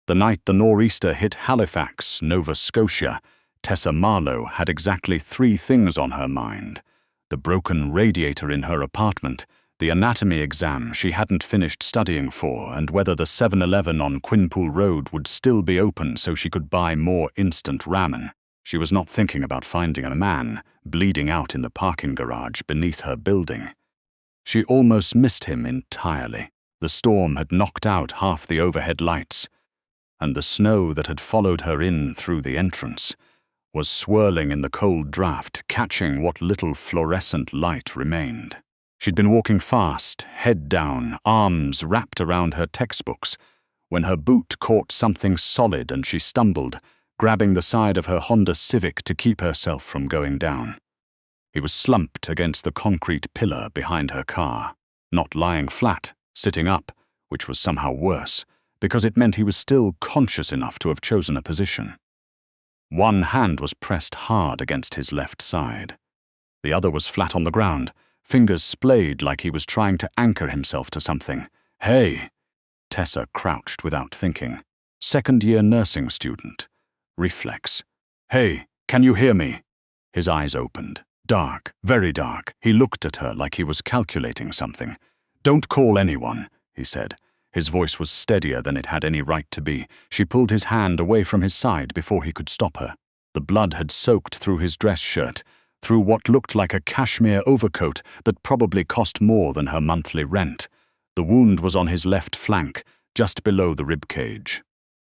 The night the nor'easter hit Halifax, Nova Scotia, Tessa Marlowe had exactly 3 things on her mind: the broken radiator in her apartment, the anatomy exam she hadn't finished studying for, and whether the 7-Eleven on Quinpool Road would still be open so she could buy more instant ramen. She was not thinking about finding a man bleeding out in the parking garage beneath her building. She almost missed him entirely. The storm had knocked out half the overhead lights, and the snow that had followed her in through the entrance was swirling in the cold draft, catching what little fluorescent light remained. She'd been walking fast, head down, arms wrapped around her textbooks, when her boot caught something solid and she stumbled, grabbing the side of her Honda Civic to keep herself from going down. He was slumped against the concrete pillar behind her car, not lying flat, sitting up, which was somehow worse, because it meant he was still conscious enough to have chosen a position. One hand was pressed hard against his left side. The other was flat on the ground, fingers splayed like he was trying to anchor himself to something. "Hey!" Tessa crouched without thinking. Second-year nursing student. Reflex. "Hey, can you hear me?" His eyes opened. Dark, very dark. He looked at her like he was calculating something. "Don't call anyone," he said. His voice was steadier than it had any right to be. She pulled his hand away from his side before he could stop her. The blood had soaked through his dress shirt, through what looked like a cashmere overcoat that probably cost more than her monthly rent. The wound was on his left flank, just below the rib cage.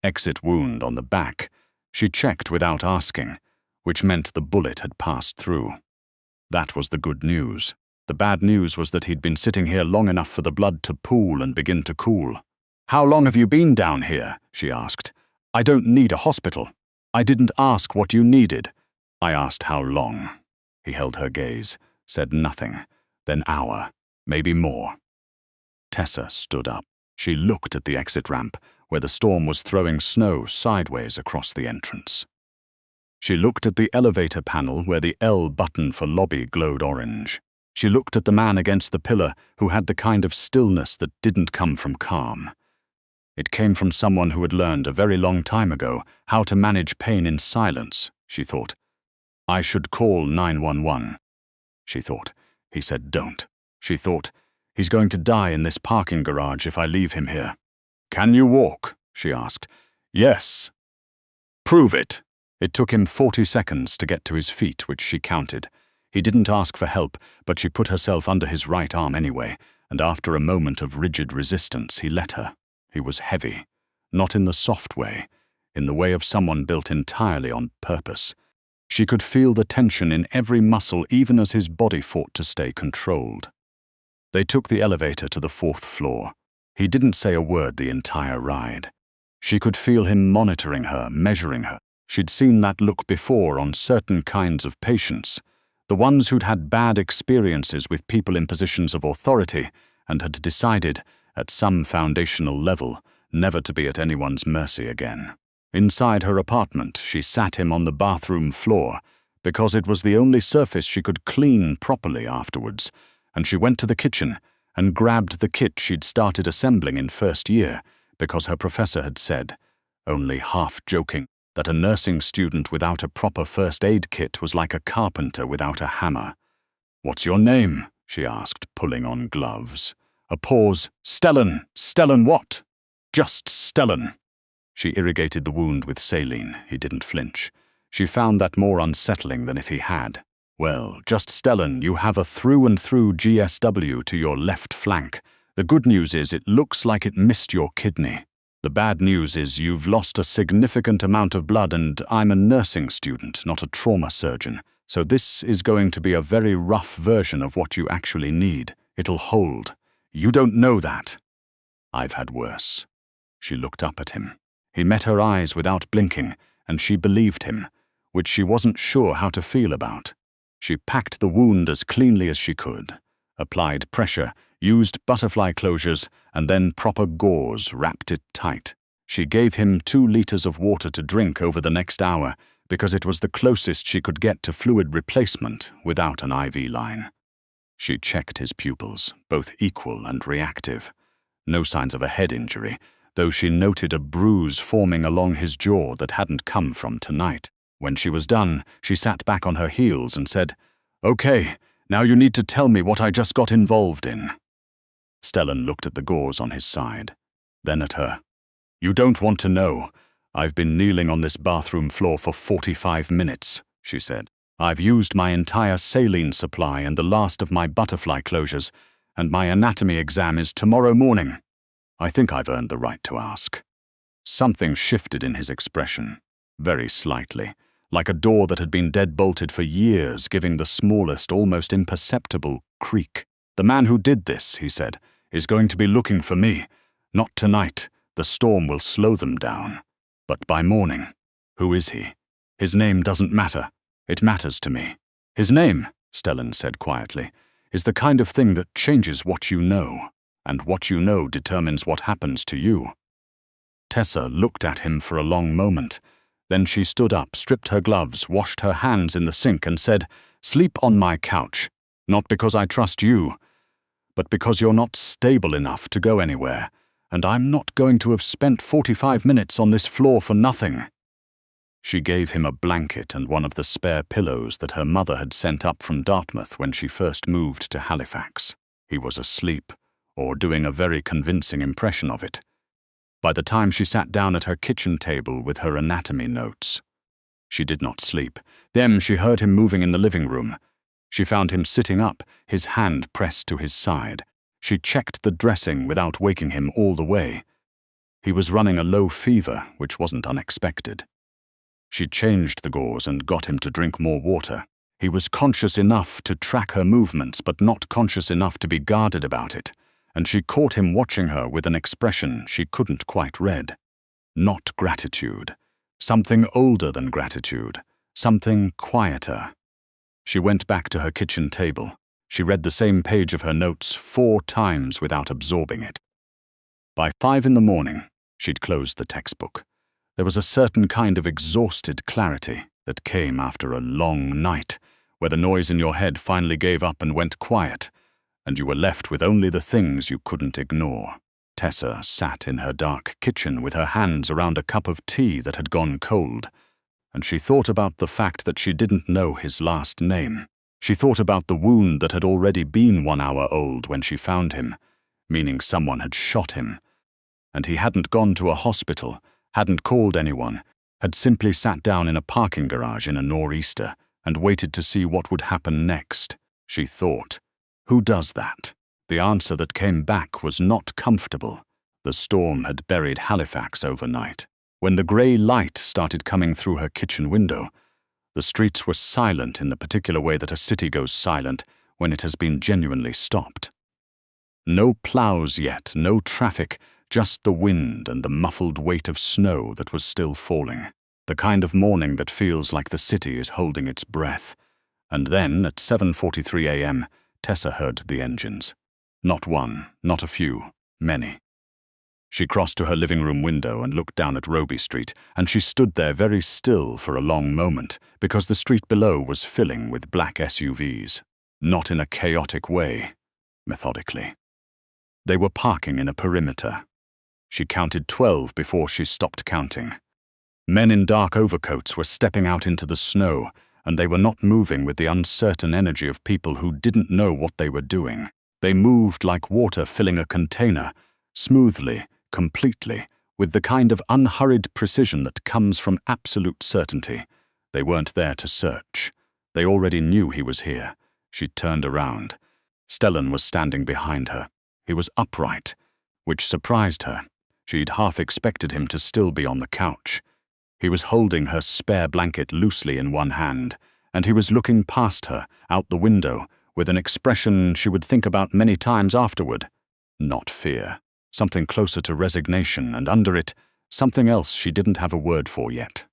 Exit wound on the back. She checked without asking, which meant the bullet had passed through. That was the good news. The bad news was that he'd been sitting here long enough for the blood to pool and begin to cool. "How long have you been down here?" she asked. "I don't need a hospital." "I didn't ask what you needed. I asked how long." He held her gaze, said nothing, then hour, maybe more. Tessa stood up. She looked at the exit ramp, where the storm was throwing snow sideways across the entrance. She looked at the elevator panel where the L button for lobby glowed orange. She looked at the man against the pillar who had the kind of stillness that didn't come from calm. It came from someone who had learned a very long time ago how to manage pain in silence, she thought. "I should call 911. She thought. He said don't. She thought, he's going to die in this parking garage if I leave him here. "Can you walk?" she asked. "Yes." "Prove it." It took him 40 seconds to get to his feet, which she counted. He didn't ask for help, but she put herself under his right arm anyway, and after a moment of rigid resistance, he let her. He was heavy, not in the soft way, in the way of someone built entirely on purpose. She could feel the tension in every muscle even as his body fought to stay controlled. They took the elevator to the 4th floor. He didn't say a word the entire ride. She could feel him monitoring her, measuring her. She'd seen that look before on certain kinds of patients, the ones who'd had bad experiences with people in positions of authority and had decided, at some foundational level, never to be at anyone's mercy again. Inside her apartment, she sat him on the bathroom floor because it was the only surface she could clean properly afterwards, and she went to the kitchen and grabbed the kit she'd started assembling in first year because her professor had said, only half joking, that a nursing student without a proper first aid kit was like a carpenter without a hammer. "What's your name?" she asked, pulling on gloves. A pause. "Stellan. Stellan what?" "Just Stellan." She irrigated the wound with saline. He didn't flinch. She found that more unsettling than if he had. "Well, just Stellan, you have a through-and-through GSW to your left flank. The good news is it looks like it missed your kidney. The bad news is you've lost a significant amount of blood, and I'm a nursing student, not a trauma surgeon, so this is going to be a very rough version of what you actually need. It'll hold. You don't know that." "I've had worse." She looked up at him. He met her eyes without blinking, and she believed him, which she wasn't sure how to feel about. She packed the wound as cleanly as she could, applied pressure, used butterfly closures, and then proper gauze wrapped it tight. She gave him 2 liters of water to drink over the next hour because it was the closest she could get to fluid replacement without an IV line. She checked his pupils, both equal and reactive. No signs of a head injury, though she noted a bruise forming along his jaw that hadn't come from tonight. When she was done, she sat back on her heels and said, "Okay, now you need to tell me what I just got involved in." Stellan looked at the gauze on his side, then at her. "You don't want to know. I've been kneeling on this bathroom floor for 45 minutes, she said. "I've used my entire saline supply and the last of my butterfly closures, and my anatomy exam is tomorrow morning. I think I've earned the right to ask." Something shifted in his expression, very slightly, like a door that had been dead-bolted for years, giving the smallest, almost imperceptible creak. "The man who did this," he said, "is going to be looking for me. Not tonight. The storm will slow them down. But by morning. Who is he? His name doesn't matter. It matters to me." "His name," Stellan said quietly, "is the kind of thing that changes what you know, and what you know determines what happens to you." Tessa looked at him for a long moment. Then she stood up, stripped her gloves, washed her hands in the sink, and said, "Sleep on my couch, not because I trust you, but because you're not stable enough to go anywhere, and I'm not going to have spent 45 minutes on this floor for nothing." She gave him a blanket and one of the spare pillows that her mother had sent up from Dartmouth when she first moved to Halifax. He was asleep, or doing a very convincing impression of it, by the time she sat down at her kitchen table with her anatomy notes. She did not sleep. Then she heard him moving in the living room. She found him sitting up, his hand pressed to his side. She checked the dressing without waking him all the way. He was running a low fever, which wasn't unexpected. She changed the gauze and got him to drink more water. He was conscious enough to track her movements, but not conscious enough to be guarded about it, and she caught him watching her with an expression she couldn't quite read. Not gratitude. Something older than gratitude. Something quieter. She went back to her kitchen table. She read the same page of her notes 4 times without absorbing it. By 5 in the morning, she'd closed the textbook. There was a certain kind of exhausted clarity that came after a long night, where the noise in your head finally gave up and went quiet, and you were left with only the things you couldn't ignore. Tessa sat in her dark kitchen with her hands around a cup of tea that had gone cold, and she thought about the fact that she didn't know his last name. She thought about the wound that had already been 1 hour old when she found him, meaning someone had shot him, and he hadn't gone to a hospital, hadn't called anyone, had simply sat down in a parking garage in a nor'easter and waited to see what would happen next. She thought, who does that? The answer that came back was not comfortable. The storm had buried Halifax overnight. When the grey light started coming through her kitchen window, the streets were silent in the particular way that a city goes silent when it has been genuinely stopped. No plows yet, no traffic, just the wind and the muffled weight of snow that was still falling. The kind of morning that feels like the city is holding its breath. And then, at 7:43 a.m., Tessa heard the engines. Not one, not a few, many. She crossed to her living room window and looked down at Roby Street, and she stood there very still for a long moment, because the street below was filling with black SUVs. Not in a chaotic way, methodically. They were parking in a perimeter. She counted 12 before she stopped counting. Men in dark overcoats were stepping out into the snow, and they were not moving with the uncertain energy of people who didn't know what they were doing. They moved like water filling a container, smoothly, completely, with the kind of unhurried precision that comes from absolute certainty. They weren't there to search. They already knew he was here. She turned around. Stellan was standing behind her. He was upright, which surprised her. She'd half expected him to still be on the couch. He was holding her spare blanket loosely in one hand, and he was looking past her, out the window, with an expression she would think about many times afterward. Not fear. Something closer to resignation, and under it, something else she didn't have a word for yet.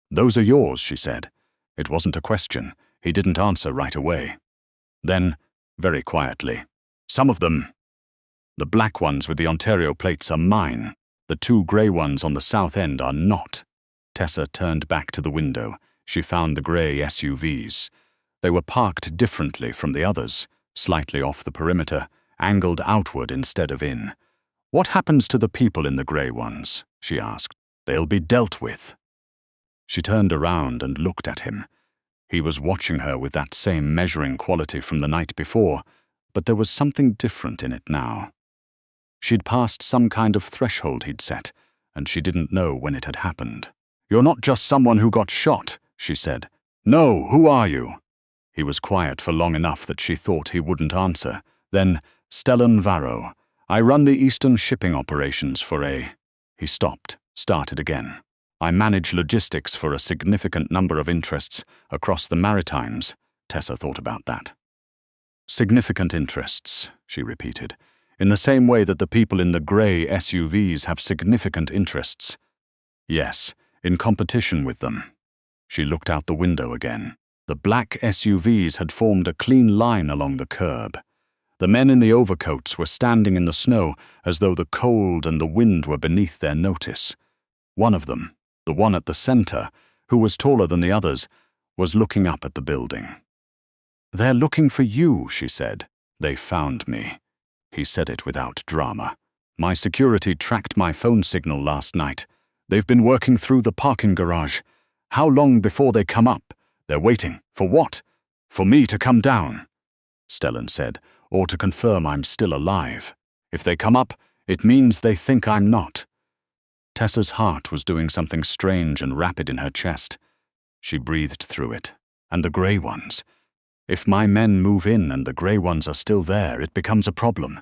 "Those are yours," she said. It wasn't a question. He didn't answer right away. Then, very quietly, "Some of them. The black ones with the Ontario plates are mine. The 2 grey ones on the south end are not." Tessa turned back to the window. She found the grey SUVs. They were parked differently from the others, slightly off the perimeter, angled outward instead of in. "What happens to the people in the grey ones?" she asked. "They'll be dealt with." She turned around and looked at him. He was watching her with that same measuring quality from the night before, but there was something different in it now. She'd passed some kind of threshold he'd set, and she didn't know when it had happened. "You're not just someone who got shot," she said. "No, who are you?" He was quiet for long enough that she thought he wouldn't answer. Then, "Stellan Varro. I run the Eastern shipping operations for a—" He stopped, started again. "I manage logistics for a significant number of interests across the Maritimes." Tessa thought about that. "Significant interests," she repeated, "in the same way that the people in the grey SUVs have significant interests." "Yes, in competition with them." She looked out the window again. The black SUVs had formed a clean line along the curb. The men in the overcoats were standing in the snow as though the cold and the wind were beneath their notice. One of them, the one at the center, who was taller than the others, was looking up at the building. "They're looking for you," she said. "They found me." He said it without drama. "My security tracked my phone signal last night. They've been working through the parking garage. How long before they come up? They're waiting. For what? For me to come down," Stellan said, "or to confirm I'm still alive. If they come up, it means they think I'm not." Tessa's heart was doing something strange and rapid in her chest. She breathed through it. "And the grey ones. If my men move in and the grey ones are still there, it becomes a problem."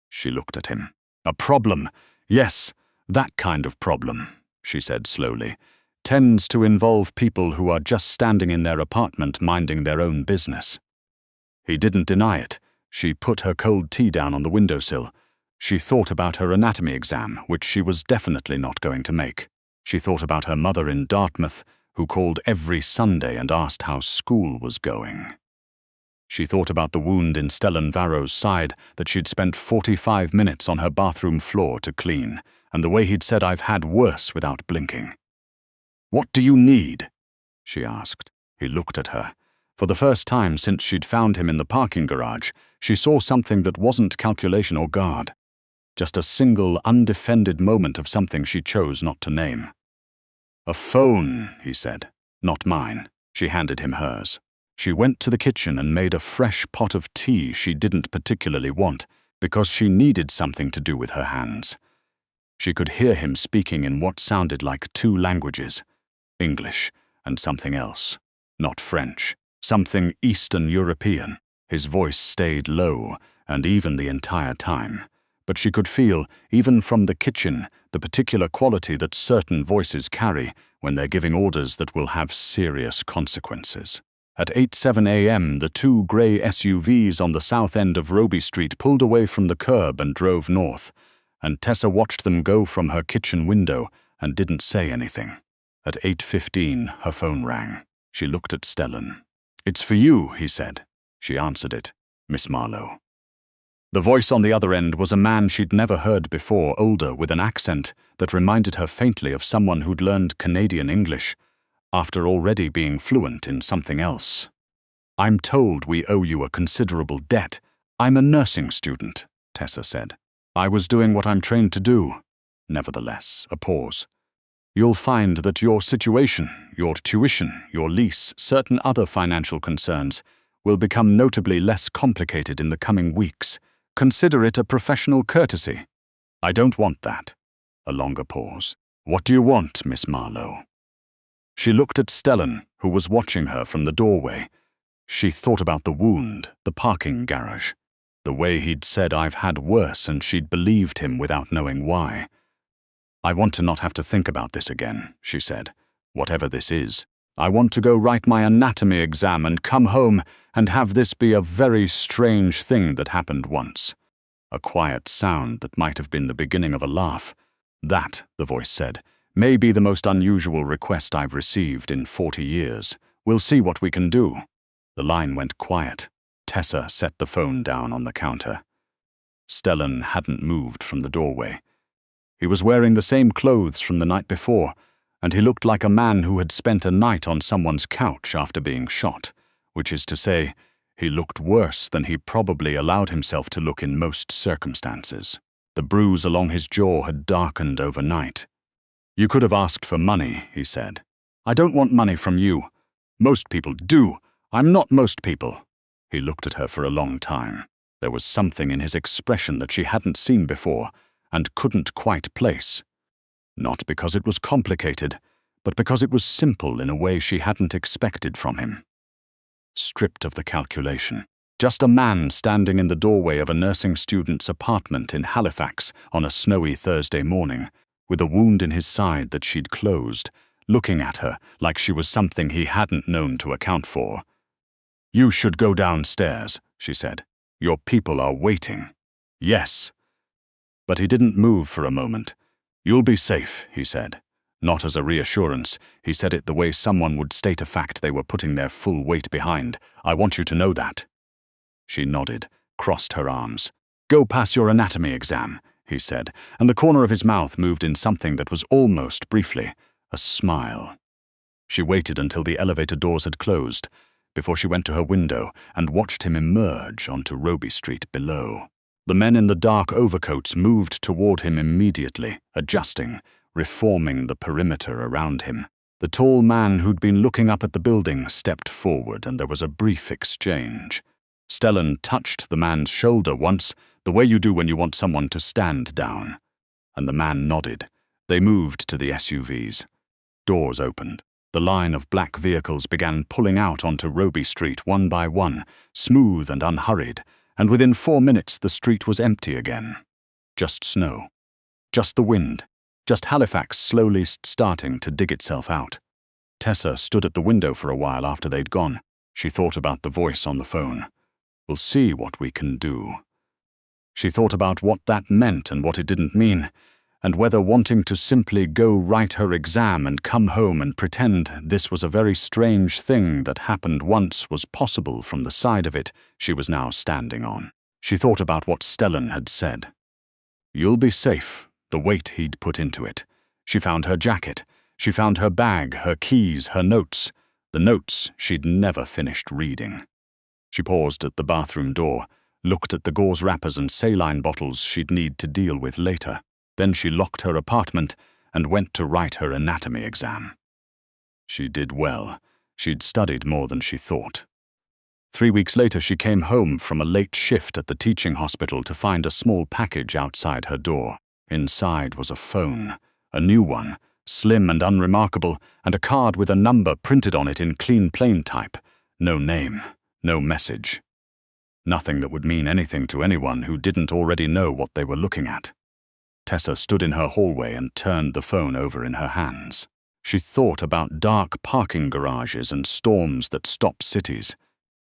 She looked at him. "A problem? Yes, that kind of problem," she said slowly. "Tends to involve people who are just standing in their apartment minding their own business." He didn't deny it. She put her cold tea down on the windowsill. She thought about her anatomy exam, which she was definitely not going to make. She thought about her mother in Dartmouth, who called every Sunday and asked how school was going. She thought about the wound in Stellan Varro's side that she'd spent 45 minutes on her bathroom floor to clean, and the way he'd said, "I've had worse," without blinking. "What do you need?" she asked. He looked at her. For the first time since she'd found him in the parking garage, she saw something that wasn't calculation or guard. Just a single, undefended moment of something she chose not to name. "A phone," he said. "Not mine." She handed him hers. She went to the kitchen and made a fresh pot of tea she didn't particularly want, because she needed something to do with her hands. She could hear him speaking in what sounded like two languages, English and something else, not French, something Eastern European. His voice stayed low and even the entire time, but she could feel, even from the kitchen, the particular quality that certain voices carry when they're giving orders that will have serious consequences. At 8:07 a.m., the two grey SUVs on the south end of Roby Street pulled away from the curb and drove north, and Tessa watched them go from her kitchen window and didn't say anything. At 8:15, her phone rang. She looked at Stellan. "It's for you," he said. She answered it. "Miss Marlowe." The voice on the other end was a man she'd never heard before, older, with an accent that reminded her faintly of someone who'd learned Canadian English, after already being fluent in something else. "I'm told we owe you a considerable debt. I'm a nursing student," Tessa said. "I was doing what I'm trained to do." Nevertheless, a pause. "You'll find that your situation, your tuition, your lease, certain other financial concerns will become notably less complicated in the coming weeks. Consider it a professional courtesy." "I don't want that." A longer pause. "What do you want, Miss Marlowe?" She looked at Stellan, who was watching her from the doorway. She thought about the wound, the parking garage, the way he'd said, "I've had worse," and she'd believed him without knowing why. "I want to not have to think about this again," she said. "Whatever this is. I want to go write my anatomy exam and come home and have this be a very strange thing that happened once." A quiet sound that might have been the beginning of a laugh. "That," the voice said, "may be the most unusual request I've received in 40 years. We'll see what we can do." The line went quiet. Tessa set the phone down on the counter. Stellan hadn't moved from the doorway. He was wearing the same clothes from the night before, and he looked like a man who had spent a night on someone's couch after being shot, which is to say, he looked worse than he probably allowed himself to look in most circumstances. The bruise along his jaw had darkened overnight. "You could have asked for money," he said. "I don't want money from you. Most people do. I'm not most people." He looked at her for a long time. There was something in his expression that she hadn't seen before and couldn't quite place. Not because it was complicated, but because it was simple in a way she hadn't expected from him. Stripped of the calculation. Just a man standing in the doorway of a nursing student's apartment in Halifax on a snowy Thursday morning, with a wound in his side that she'd closed, looking at her like she was something he hadn't known to account for. "You should go downstairs," she said. "Your people are waiting." "Yes." But he didn't move for a moment. "You'll be safe," he said. Not as a reassurance, he said it the way someone would state a fact they were putting their full weight behind. "I want you to know that." She nodded, crossed her arms. "Go pass your anatomy exam," he said, and the corner of his mouth moved in something that was almost briefly a smile. She waited until the elevator doors had closed, before she went to her window and watched him emerge onto Roby Street below. The men in the dark overcoats moved toward him immediately, adjusting, reforming the perimeter around him. The tall man who'd been looking up at the building stepped forward, and there was a brief exchange. Stellan touched the man's shoulder once, the way you do when you want someone to stand down. And the man nodded. They moved to the SUVs. Doors opened. The line of black vehicles began pulling out onto Roby Street one by one, smooth and unhurried, and within 4 minutes the street was empty again. Just snow. Just the wind. Just Halifax slowly starting to dig itself out. Tessa stood at the window for a while after they'd gone. She thought about the voice on the phone. "We'll see what we can do." She thought about what that meant and what it didn't mean, and whether wanting to simply go write her exam and come home and pretend this was a very strange thing that happened once was possible from the side of it she was now standing on. She thought about what Stellan had said. "You'll be safe," the weight he'd put into it. She found her jacket. She found her bag, her keys, her notes. The notes she'd never finished reading. She paused at the bathroom door, looked at the gauze wrappers and saline bottles she'd need to deal with later. Then she locked her apartment and went to write her anatomy exam. She did well. She'd studied more than she thought. 3 weeks later, she came home from a late shift at the teaching hospital to find a small package outside her door. Inside was a phone, a new one, slim and unremarkable, and a card with a number printed on it in clean plain type. No name, no message. Nothing that would mean anything to anyone who didn't already know what they were looking at. Tessa stood in her hallway and turned the phone over in her hands. She thought about dark parking garages and storms that stop cities.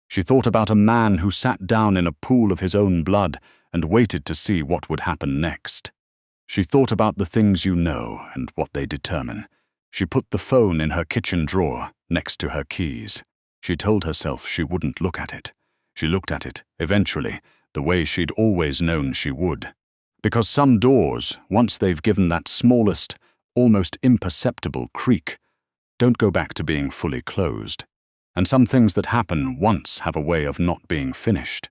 She thought about a man who sat down in a pool of his own blood and waited to see what would happen next. She thought about the things you know and what they determine. She put the phone in her kitchen drawer, next to her keys. She told herself she wouldn't look at it. She looked at it, eventually, the way she'd always known she would. Because some doors, once they've given that smallest, almost imperceptible creak, don't go back to being fully closed. And some things that happen once have a way of not being finished.